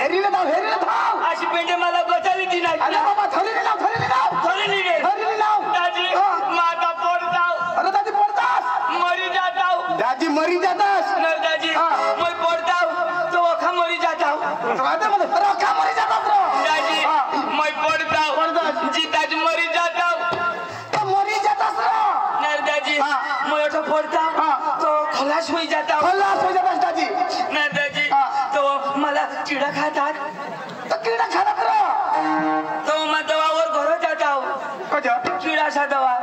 हेरीला धाव अशी पेंडे मला बचाली ती नाही अरे बाबा धरीला नाव दाजी माता पडताव अरे दादी पडतास मरी जाताव दादी मरी जातास न दाजी मैं पडताव तो अखा मरी जाताव आता मला अरे का मरी जातास रे दाजी मैं पडताव जीताज मरी जाताव तो मरी जातास रे न दाजी मैं अठो पडताव तो खलास होई जाताव खलास हो जातास दादी न दाजी तो मला किडा खातात तो किडा खातात रे तो मैं दवावर घर जाताव कजा किडाचा दवा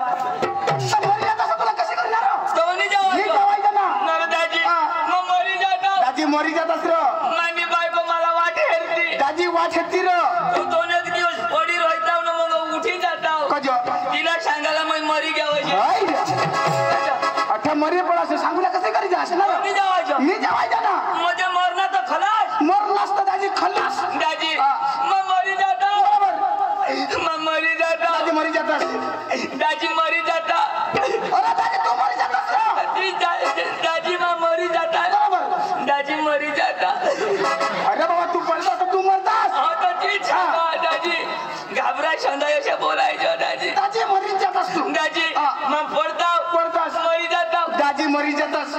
तो मरी जातास तुला कसे करणार तो नाही जावा मी दवाई ना न दाजी मैं मरी जाताव दादी मरी जातास रे मानी बायको मला वाट हेरती दादी वाट हेती रे तो दोन एक दिवस पडी राहताव ना मग उठी जाताव कजा तिला सांगायला मैं मरी घ्यावं हाय अठा मरी पडास सांगूला कसे करी जास ना मी जावायचं मी जवायचा ना म्हणजे मरणा तर खलास मरलास तर दादी खल्लास दाजी मैं मरी जाता मैं मरी जाता दादी मरी जातास दाजी मरी जाता अरे दादी तू मरी जातास रे दाजी मैं मरी जाता बरोबर दाजी मरी जाता अरे बाबा तू पडतास तर तू मरतास हो तर ठीक सांगा दाजी घाबरा संध्याकाळी बोलायचं दाजी दादी मरी जातास तू दाजी मग पडतास मरी जाता दादी मरी जातास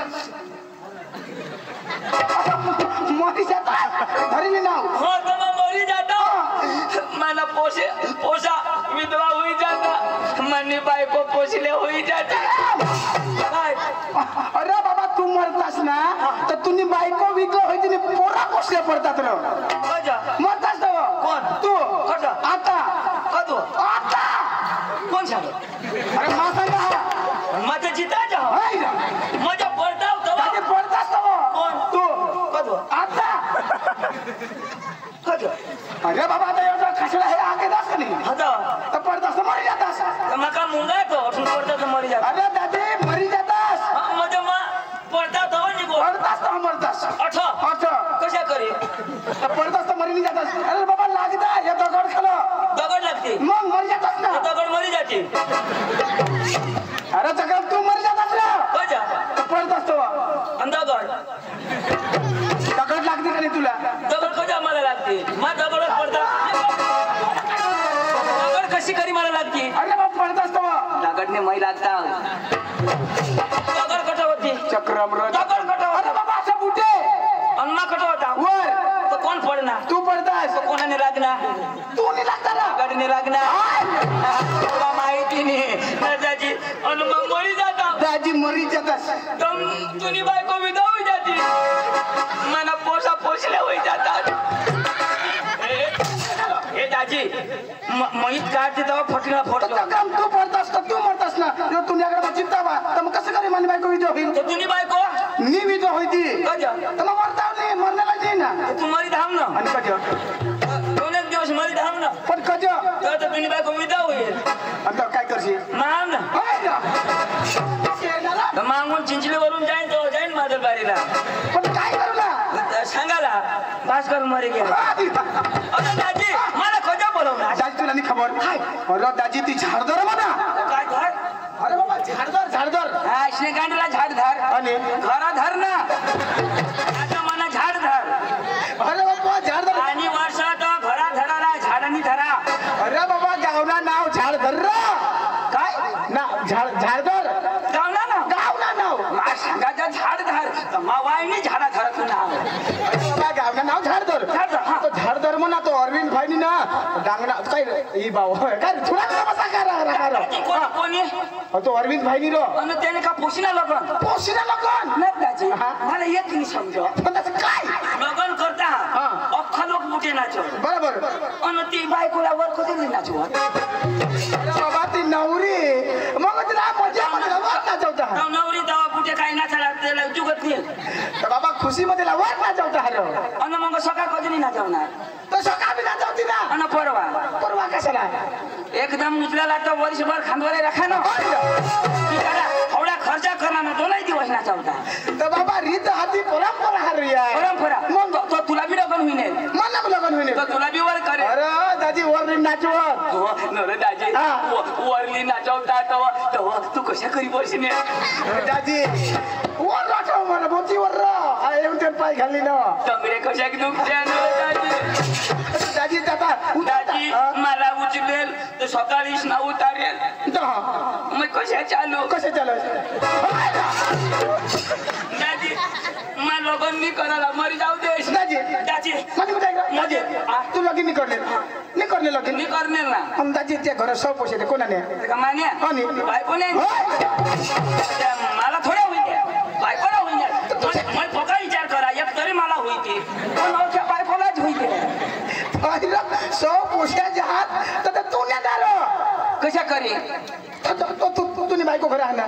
मरी जातास धरली नाव हो तर मग मरी जाता मला पोसा विधवा होई जाता मनी बायको पोसले होई जाता काय अरे बाबा तू मरतास ना तर तुम्ही बायको विकलं होती ने पोरा कोसल्या पडतात रे मजा मरतास तर कोण? तू कसं? आता कदो आता कोण सांग अरे मा सांगा माझं जितायचं हाय ना मजा पडताव दादी पडतास तर कोण? तू कदो आता कदो अरे बाबा आता एवढा खसडा हे आगे दास का नाही आता तर पडतास तर मरी जातास मका मुंगा तो अठून पडता मरी जाता अरे दादी मरी जातास मजा मा पडता तो निघो पडतास तर मरतास अठा आता कशा करी तर पडतास तर मरी नाही जातास अरे बाबा लागदा हे दगड खाला दगड लागते मग मरी जातास ना दगड मरी जाते अरे जगा तू मरी जातास ना कशा तर पडतास तो दगड दगड लागते का नाही तुला दगड कशा मला लागते मा दगडच पडता दगड कशी करी मला लागते अरे बाबा पडतास तो दगडने मै लागता दगड कट होती चक्रम दगड कट अरे बाबा असं बुटे अन्मा कट होता वर तो कोण पडणार तू पडतास तो कोणाने लागणार तू नाही लागता ना दगडने लागणार तुला माहिती नाही दाजी अन्मा मरी जाता दाजी मरी जातास तुम तुनी बायको विधा होई जाती मना पोसा पोसले होई जातात हे दाजी महित काढते तेव्हा फटला फोडलो काम तू पडतास तर तू मरतास ना जो तुझ्याकडे चिंता बा तर मग कसं करे माझी बायको विधवा होईल तर तुनी बायको मी विधवा होती कजा तर मग मरता नाही मरण्याला नाही ना तू मरी धाम ना आणि कज दोन एक दिवस मरी धाम ना पण कज तर तुनी बायको विधा होईल आता काय करशील माम ना तर मागून चिंचलीवरून जाईन तो जाईन माधवबारीला पण काय करू ना सांगाला भास्कर मरी गेला अरे दाजी मला खोजा बोलवणार दाजी तुला नाही खबर अरे दाजी ती झाडदर म्हणा काय घर अरे बाबा झाडदर हा श्रीकांतला झाड धर आणि घरा धर ना आता मला झाड धर अरे बाबा झाडदर आणि वर्षात घरा धराला झाडांनी धरा अरे बाबा गावना नाव झाडदर काय ना झाडदर गावना ना गावना नाव मा सांगायचं झाड धर मा वाईनी झाडा धरत नाव अरे बाबा गावना नाव झाडदर तो झाडदर म्हणा तो अरविंद भाईनी ना डांगणा काय ई भाऊ काय थोडा बसा करा कोणी तो अरविंद भाईनी रो आणि त्याने का पोशिना लगन पोशिना लगन नाही दाजी मला येत नाही समजा पण त्याचं काय लगन करता अख्खा लोक मोठे नाचो बरोबर आणि ती बायकोला वर कधी नाचो बाबा ती नवरी मग तिला मजा मध्ये नाचवता नवरी दवा कुठे काही नाचायला त्याला जुगत नाही बाबा खुशी मध्ये वर नाचवता हॅलो आणि मग सकाळ कधी नाही नाचवणार तो सकाळ बी नाचवती ना आणि परवा परवा कशाला एकदम उचलाला तर वर्षभर खांदवाला राखा ना थोडा खर्च करणार ना दोनही दिवस नाचवता तर बाबा रीत हाती परंपरा हरवी आहे परंपरा मग तो तुला बी लगन होईन मला लगन होईन तर तुला बी वर करे अरे दाजी वर नाचवत हो नरे दाजी वरली नाचवता तेव्हा तू कशा करी बसणे दाजी वर नाचव मला बोती वर येऊन ते पाय घालली ना तंगडे कशा दुखत्या दाजी दाजी जाता दाजी मला उचलेल तर सकाळीच ना उतारेल मग कशा चालू दाजी मला लग्न नाही करायला मरी जाऊ दे दाजी दाजी तू लगीन नाही करले लगीन नाही करणे ना दाजी त्या घरात सौ पैसे दे कोणाने मान्या बायको नाही मला थोड्या होईल बायकोला होईल मला पका विचार करा एक तरी मला होईल बायकोलाच होईल सौ पैशाच्या हात तर तू नाही आलो कशा करी तुझी बायको घरा आहे ना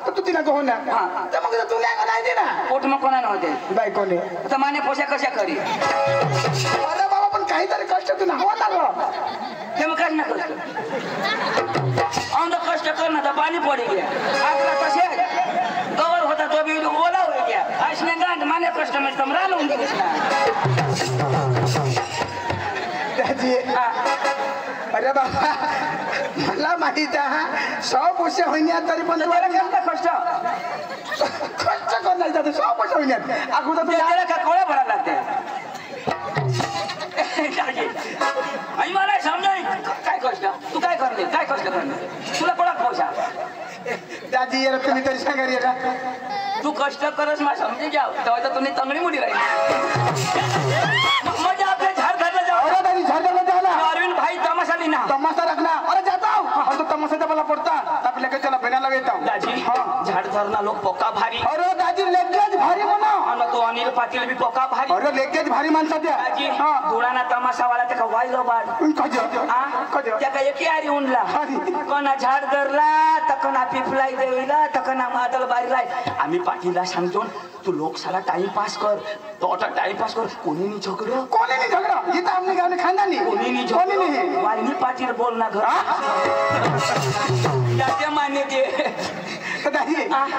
तू तिला गो ना तर मग तू नाही दे ना पोट मग कोणाला होते बायकोने तर माने पोषा कशा करी अरे बाबा पण काहीतरी कष्ट तू हवा लागलो ते मग काय ना कष्ट कष्ट कर ना तर पाणी पडी गया आपला कसे कवर होता तो भी ओला हो गया असने गांठ माने कष्ट में तमरा लूंगी दादी अरे बाबा मला माहित आहे 100 पैसे होईना तरी पण कष्ट कर नाही जात 100 पैसे होईना अगोदर तू याला का कोळा भरायला लागते आई मला समजाय काय कष्ट तू काय करले काय कष्ट करले तुला कोणा पैसा दादी यार तुम्ही तरी सांगा रे तू कष्ट करस मा समजे जाव तेव्हा तुम्ही तंगडी मुडी राहिली मजा आपले झाड धरला जाओ अरे दादी झाड धरला जाओ अरविंद भाई तमाशा लेना तमाशा रखना अरे जाता हूं और तो तमाशा जब मला पड़ता तब लेके चला बिना लगेता हूं दादी हां झाड धरना लोग पोका भारी अरे दादी लेगेज भारी बना आणि तो अनिल पाटील भी पोका भारी अरे लेगेज भारी माणसा द्या दादी हां धुळाना तमाशा वाला ते का वाईलो बाड कजो त्या का एकी आरी उनला कोणा झाड धरला तकना पिपलाई देवीला तकना मादल बारी राय आम्ही पाटीलला सांगतो तू लोक साला टाइम पास कर तो आता टाइम पास कर कोणी नाही झगडा ये तो हमने गाने खानदानी कोणी नाही वाहिनी पाटील बोलना घर त्याचे मान्य ते दादी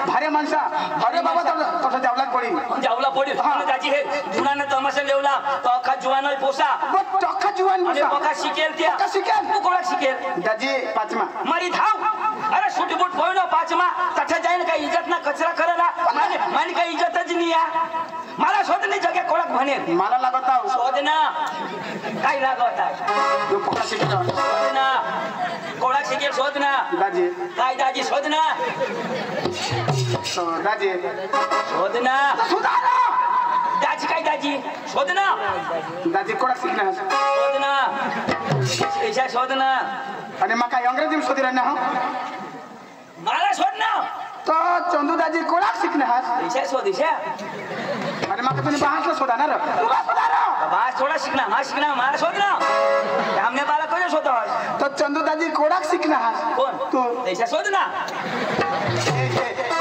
भारी माणसा अरे बाबा तसा जावला पडी दादी हे जुनाने तमाशा लेवला तो अख्खा जुवान पोसा अख्खा जुवान पोसा शिकेल त्या तू कोणा शिकेल दादी पाचमा मारी धाव अरे सुटी बुट पोयनो पाचमा तठा जाईन काही इज्जत ना कचरा करला माने काही इज्जतच नाही या मला शोधणे जगे कोळक म्हणे मला लागत आहे शोधना काय लागत आहे तो पोका शिकेल शोधना कोळक शिकेल शोधना दादी काय दादी शोधना दादी शोधना सुधारा दादी काय दादी शोधना दादी कोळक शिकना शोधना ऐसा शोधना आणि मग काय अंग्रेजी शोधी राहणार हा मला शोधना तो चंदू दादी कोळक शिकना ऐसा शोधिशा अरे मग तुम्ही बाहसला शोधणार बाहस थोड़ा शिकना हा शिकना मला शोधना हमने बाला कोण शोधा तो चंदू दादी कोळक शिकना कोण तू ऐसा शोधना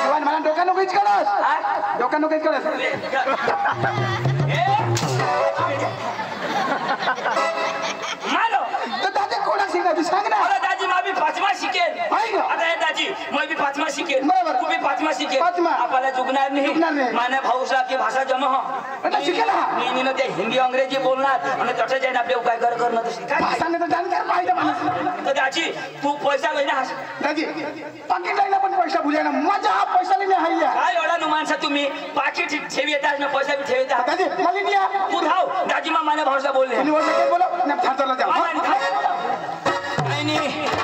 जवान मला डोकानो काहीच करस डोकानो काहीच करस मालो तो दादी कोळक शिकना तू सांग ना अरे दादी मावी पाचवा शिकेल आता हे दादी मैं भी पाचवा शिकेल तू भी पाचवा शिकेल आपल्याला जुगणार नाही माने भाऊसा की भाषा जमा हो आता शिकेल हा मी ते हिंदी अंग्रेजी बोलणार आणि तसं जाईन आपले काय कर करणं तर शिकाय भाषाने तर जानकार पाहिजे माणूस तर दादी तू पैसा घेना दादी पाकिट लाईना पण पैसा भुले ना मजा हा पैसा लेने हाइया काय एवढा नु माणसा तुम्ही पाकिट ठेवी येतात ना पैसा भी ठेवी येतात दादी मला निया तू धाव दादी माने भाऊसा बोलले तुम्ही बोलो ना फाटला जाऊ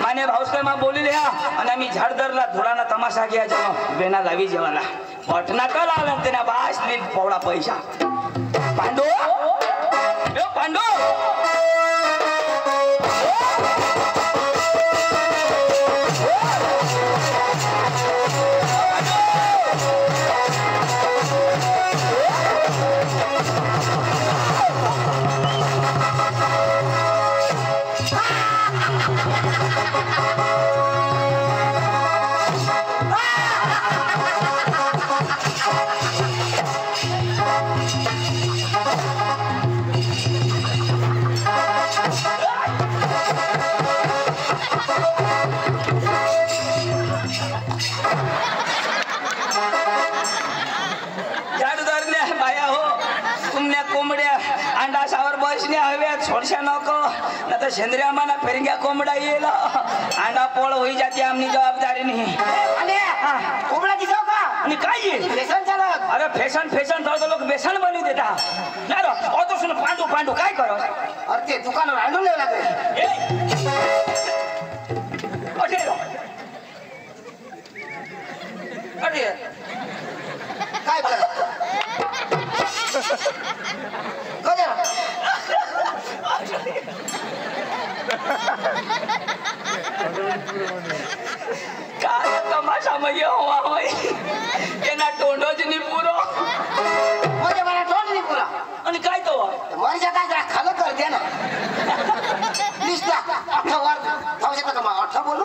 माने भाऊस काय मा बोलले हा आणि आम्ही झाडदरला धुळाना तमाशा घ्या जेव्हा बेना लावी जेवाला पटना का लावला तेना बास लीन पवडा पैसा पांडू ए पांडू छोड़शा नको ना तो शेंद्रिया माना फेरिंग्या कोंबडा येला अंडा पोळ होई जाती आमनी जवाबदारी नहीं अरे कोंबडा दिसो का आणि काय ये फॅशन चालत अरे फॅशन फॅशन तर लोक बेसन बनवी देता नाही रो तो सुन पांडू पांडू काय करो अरे ते दुकानावर आणून नाही लागले अरे अरे काय कर कधी काय तमाशा मध्ये हवा होय एना तोंडोच नि पुरो म्हणजे मला तोंड नाही पुरा आणि काय तो वर्षा काय जरा खालं कर दे ना निष्ठा 18 वर थांबू शकता का मग 18 बोलू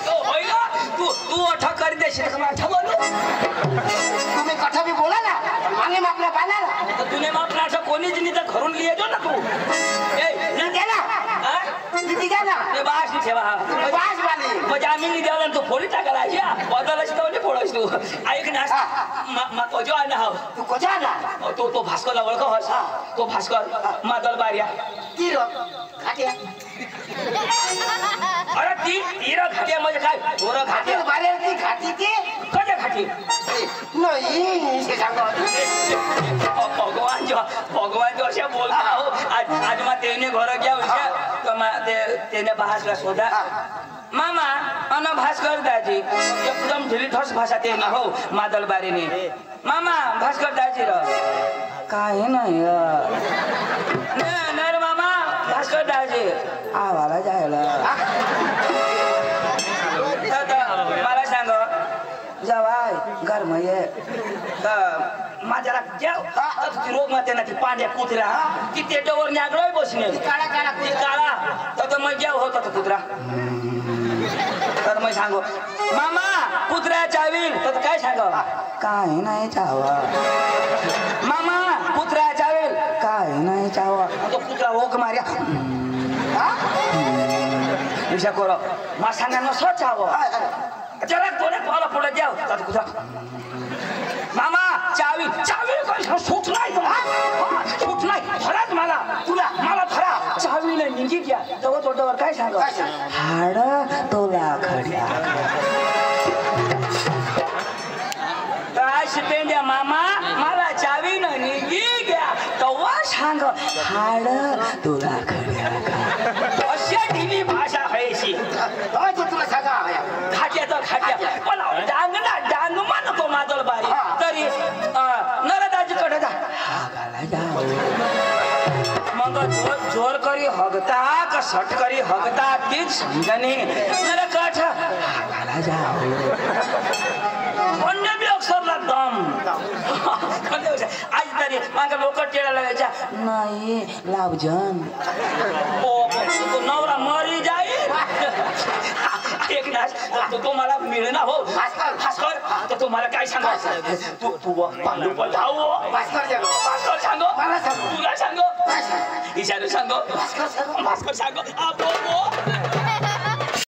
होय ना तू अठा कर देशील का अठा बोलू तुम्ही कथा बी बोला ना मागे मापला पाला ना तर तुने मापला असं कोणीच नाही तर घरून लिहिजो ना तू ए नी दे ना नी दे ना ते बास नाही ठेवा बास वाली म्हणजे आम्ही नाही द्यावला तू फोडी टाकायला या बदलाची तर फोडायची तू ऐक ना मा कोजो आला हा तू कोजा ना तो भास्करला ओळख हस तो भास्कर मादल बारिया ती रो खाट्या अरे ती घाटे म्हणजे काय थोडं घाटे बारे ती खाती ती कशा घाटे नाही हे सांगा भगवान जो असे बोलता हो आज मग तेने घर गया उनका तो तेने भास्कर शोधा मामा अन भास्कर दाजी एकदम ढिली ठोस भाषा तेने हो मादल बारीने मामा भास्कर दाजी र काय नाही नर मामा भास्कर दाजी आवाला जायला मला सांग जवाय गरम ये माझ्याला रोग माते ना ती पांड्या कुत्रा ती तेटवर न्यागलोय बसणे काळा काळा काळा तर मग जेव होता तो कुत्रा तर मग सांगो मामा कुत्र्या चावील तर काय सांग काय नाही चावा मामा कुत्र्या चावेल काय नाही चावा तो कुत्रा ओक मार्या विषय करो मा सांगा न सोच आव जरा तोने पाला पडा जाव तर कुत्रा मामा चावी चावी काय सूट नाही सूट नाही फरात मला तुला मला फरा चावीला निघी घ्या तो तोडवर काय सांग हाड तोला खड्या काय शिपेंद्या मामा मला चावी न निघी घ्या तवा सांग हाड तोला खड्या अशा ढिली भाषा आहे तुला सांगा खाट्या तर खाट्या पण डांगना डांग मानतो मादल बारी तरी नरदाजीकडे जा मग जोर करी हगता का सट करी हगता तीच समजणे नरकठ हागाला जाओ अन्य बी अक्षरला दम आज तरी मागा लोक टेळा लागायच्या नाही लावजन ओ नवरा मरी जाईल एक नाच तो मला मिळेना हो भास्कर तर तुम्हाला काय सांगायचं तू पांडू धाव भास्कर सांगो तुला सांगो ईशानू सांगो भास्कर सांगो